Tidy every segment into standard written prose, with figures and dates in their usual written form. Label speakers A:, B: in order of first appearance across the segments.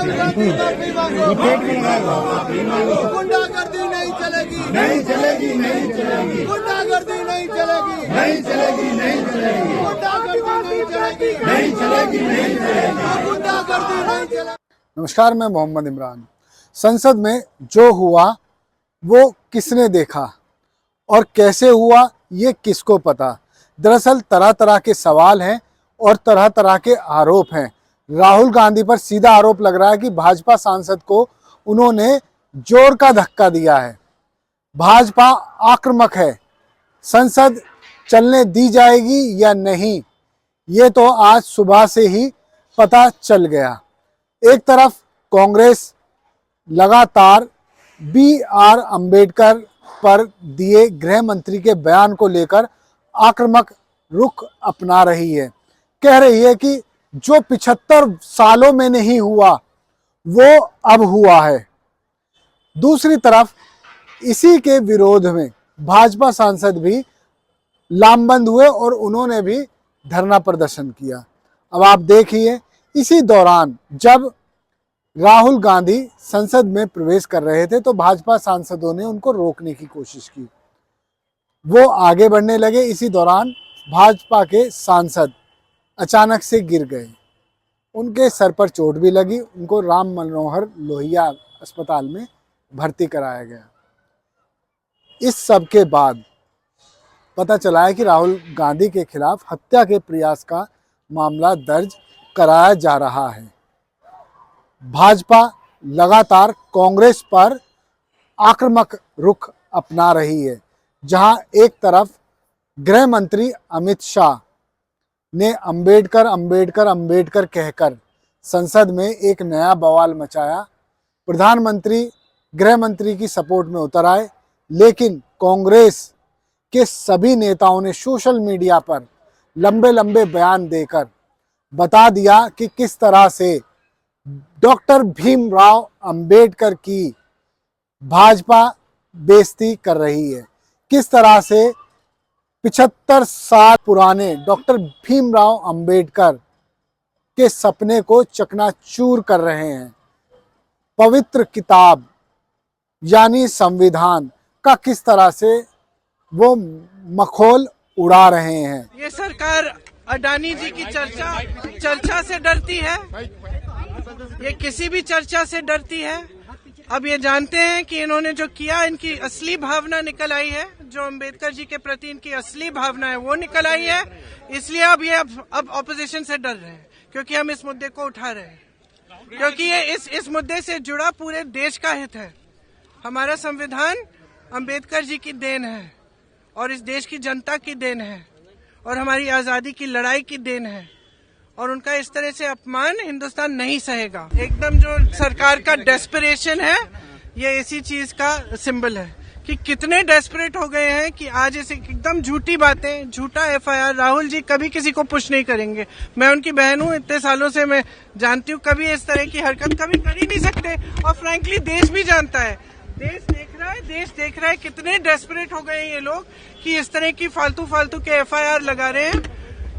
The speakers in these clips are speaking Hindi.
A: गुंडागर्दी नहीं चलेगी, नहीं चलेगी, नहीं चलेगी। गुंडागर्दी नहीं चलेगी, नहीं चलेगी, नहीं चलेगी। गुंडागर्दी नहीं चलेगी, नहीं चलेगी, नहीं चलेगी। गुंडागर्दी नहीं चलेगी।
B: नमस्कार, मैं मोहम्मद इमरान। संसद में जो हुआ वो किसने देखा और कैसे हुआ ये किसको पता। दरअसल तरह तरह के सवाल हैं और तरह तरह के आरोप हैं। राहुल गांधी पर सीधा आरोप लग रहा है कि भाजपा सांसद को उन्होंने जोर का धक्का दिया है। भाजपा आक्रामक है, संसद चलने दी जाएगी या नहीं ये तो आज सुबह से ही पता चल गया। एक तरफ कांग्रेस लगातार BR अंबेडकर पर दिए गृह मंत्री के बयान को लेकर आक्रामक रुख अपना रही है। कह रही है कि जो 75 सालों में नहीं हुआ वो अब हुआ है। दूसरी तरफ इसी के विरोध में भाजपा सांसद भी लामबंद हुए और उन्होंने भी धरना प्रदर्शन किया। अब आप देखिए, इसी दौरान जब राहुल गांधी संसद में प्रवेश कर रहे थे तो भाजपा सांसदों ने उनको रोकने की कोशिश की। वो आगे बढ़ने लगे। इसी दौरान भाजपा के सांसद अचानक से गिर गए, उनके सर पर चोट भी लगी। उनको राम मनोहर लोहिया अस्पताल में भर्ती कराया गया। इस सब के बाद पता चला है कि राहुल गांधी के खिलाफ हत्या के प्रयास का मामला दर्ज कराया जा रहा है। भाजपा लगातार कांग्रेस पर आक्रामक रुख अपना रही है। जहां एक तरफ गृह मंत्री अमित शाह ने अंबेडकर अंबेडकर अंबेडकर कहकर संसद में एक नया बवाल मचाया। प्रधानमंत्री गृह मंत्री की सपोर्ट में उतर आए, लेकिन कांग्रेस के सभी नेताओं ने सोशल मीडिया पर लंबे लंबे बयान देकर बता दिया कि किस तरह से डॉक्टर भीमराव अंबेडकर की भाजपा बेइज्जती कर रही है, किस तरह से 75 साल पुराने डॉक्टर भीमराव अंबेडकर के सपने को चकनाचूर कर रहे हैं। पवित्र किताब यानी संविधान का किस तरह से वो मखौल उड़ा रहे हैं।
C: ये सरकार अडानी जी की चर्चा से डरती है, ये किसी भी चर्चा से डरती है। अब ये जानते हैं कि इन्होंने जो किया, इनकी असली भावना निकल आई है, जो अंबेडकर जी के प्रति इनकी असली भावना है वो निकल आई है। इसलिए अब ये अब ऑपोजिशन से डर रहे हैं, क्योंकि हम इस मुद्दे को उठा रहे हैं, क्योंकि ये इस मुद्दे से जुड़ा पूरे देश का हित है। हमारा संविधान अंबेडकर जी की देन है और इस देश की जनता की देन है और हमारी आजादी की लड़ाई की देन है, और उनका इस तरह से अपमान हिंदुस्तान नहीं सहेगा। एकदम जो सरकार का डेस्परेशन है, ये इसी चीज का सिंबल है कि कितने डेस्परेट हो गए हैं कि आज ऐसे एकदम झूठी बातें, झूठा FIR। राहुल जी कभी किसी को पुश नहीं करेंगे। मैं उनकी बहन हूँ, इतने सालों से मैं जानती हूँ, कभी इस तरह की हरकत कभी कर ही नहीं सकते। और फ्रैंकली देश भी जानता है, देश देख रहा है कितने डेस्परेट हो गए हैं ये लोग कि इस तरह की फालतू के FIR लगा रहे हैं,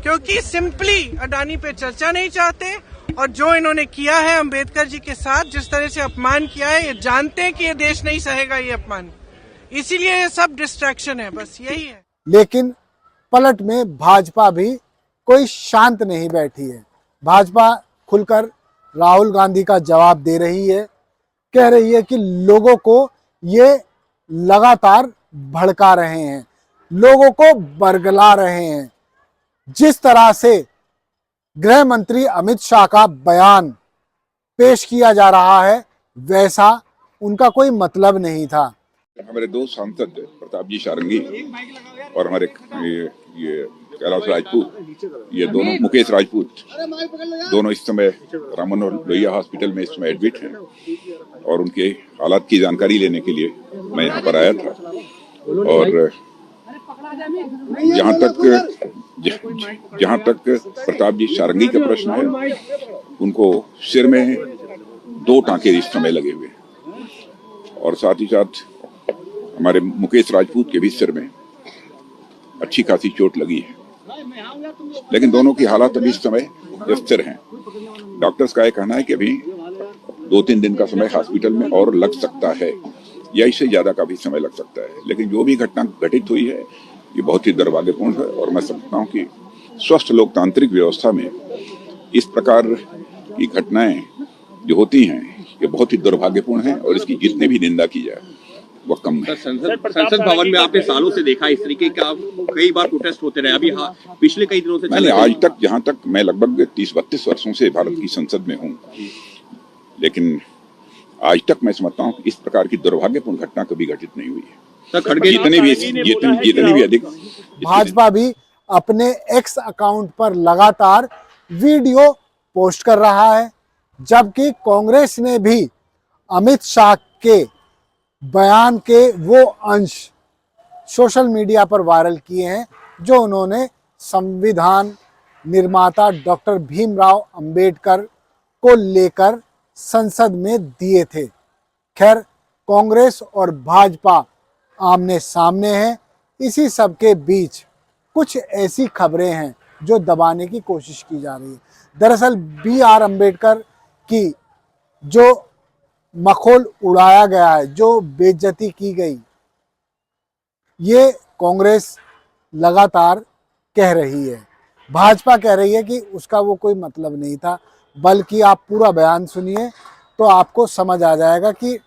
C: क्योंकि सिंपली अडानी पे चर्चा नहीं चाहते। और जो इन्होंने किया है अंबेडकर जी के साथ, जिस तरह से अपमान किया है, ये जानते हैं कि ये देश नहीं सहेगा ये अपमान, इसीलिए ये सब डिस्ट्रैक्शन है, बस यही है।
B: लेकिन पलट में भाजपा भी कोई शांत नहीं बैठी है। भाजपा खुलकर राहुल गांधी का जवाब दे रही है, कह रही है कि लोगों को ये लगातार भड़का रहे हैं, लोगों को बरगला रहे हैं। जिस तरह से गृह मंत्री अमित शाह का बयान पेश किया जा रहा है, वैसा उनका कोई मतलब नहीं था।
D: हमारे दो सांसद प्रताप जी सारंगी और हमारे ये कैलाश राजपूत, ये दोनों मुकेश राजपूत, दोनों इस समय राम मनोहर लोहिया हॉस्पिटल में इस समय एडमिट हैं और उनके हालात की जानकारी लेने के लिए मैं यहाँ पर आया था। और जहाँ तक प्रताप जी सारंगी का प्रश्न है, उनको सिर में 2 टांके इस समय लगे हुए और साथ ही साथ हमारे मुकेश राजपूत के भी सिर में अच्छी खासी चोट लगी है, लेकिन दोनों की हालत अभी इस समय स्थिर हैं। डॉक्टर्स का यह कहना है कि अभी 2-3 दिन का समय हॉस्पिटल में और लग सकता है या इससे ज्यादा का भी समय लग सकता है, लेकिन जो भी घटना घटित हुई है ये बहुत ही दुर्भाग्यपूर्ण है। और मैं समझता हूँ कि स्वस्थ लोकतांत्रिक व्यवस्था में इस प्रकार की घटनाएं जो होती हैं ये बहुत ही दुर्भाग्यपूर्ण है और इसकी जितनी भी निंदा की जाए वह कम है।
E: संसद भवन में आपने सालों से देखा इस तरीके का कई बार प्रोटेस्ट होते रहे, अभी पिछले कई दिनों से
D: मैंने आज तक, जहां तक मैं लगभग 30-32 वर्षों से भारत की संसद में हूं, लेकिन आज तक मैं समझता हूं कि इस प्रकार की दुर्भाग्यपूर्ण घटना कभी घटित नहीं हुई है। जितनी भी अधिक
B: भाजपा भी अपने एक्स अकाउंट पर लगातार वीडियो पोस्ट कर रहा है, जबकि कांग्रेस ने भी अमित शाह के बयान के वो अंश सोशल मीडिया पर वायरल किए हैं जो उन्होंने संविधान निर्माता डॉक्टर भीमराव अंबेडकर को लेकर संसद में दिए थे। खैर, कांग्रेस और भाजपा आमने सामने हैं। इसी सब के बीच कुछ ऐसी खबरें हैं जो दबाने की कोशिश की जा रही है। दरअसल BR अम्बेडकर की जो मखौल उड़ाया गया है, जो बेइज्जती की गई, ये कांग्रेस लगातार कह रही है। भाजपा कह रही है कि उसका वो कोई मतलब नहीं था, बल्कि आप पूरा बयान सुनिए तो आपको समझ आ जाएगा कि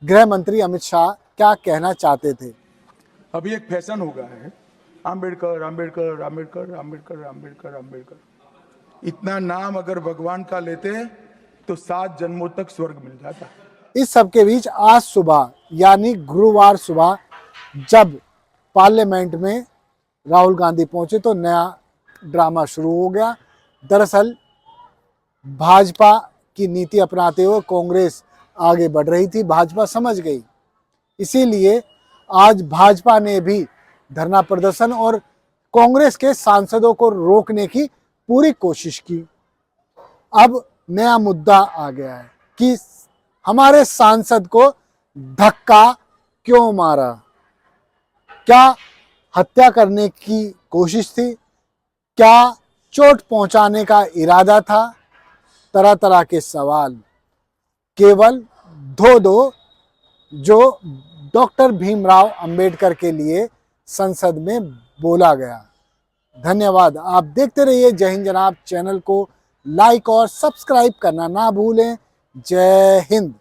B: गृह मंत्री अमित शाह क्या कहना चाहते थे।
F: अभी एक फैशन हो गया है, आम्बेडकर आम्बेडकर आम्बेडकर आम्बेडकर आम्बेडकर आम्बेडकर। इतना नाम अगर भगवान का लेते तो 7 जन्मों तक स्वर्ग मिल जाता।
B: इस सब के बीच आज सुबह यानी गुरुवार सुबह जब पार्लियामेंट में राहुल गांधी पहुंचे तो नया ड्रामा शुरू हो गया। दरअसल भाजपा की नीति अपनाते हुए कांग्रेस आगे बढ़ रही थी, भाजपा समझ गई, इसीलिए आज भाजपा ने भी धरना प्रदर्शन और कांग्रेस के सांसदों को रोकने की पूरी कोशिश की। अब नया मुद्दा आ गया है कि हमारे सांसद को धक्का क्यों मारा, क्या हत्या करने की कोशिश थी, क्या चोट पहुंचाने का इरादा था। तरह तरह के सवाल केवल दो जो डॉक्टर भीमराव अंबेडकर के लिए संसद में बोला गया। धन्यवाद। आप देखते रहिए जय हिंद जनाब। चैनल को लाइक और सब्सक्राइब करना ना भूलें। जय हिंद।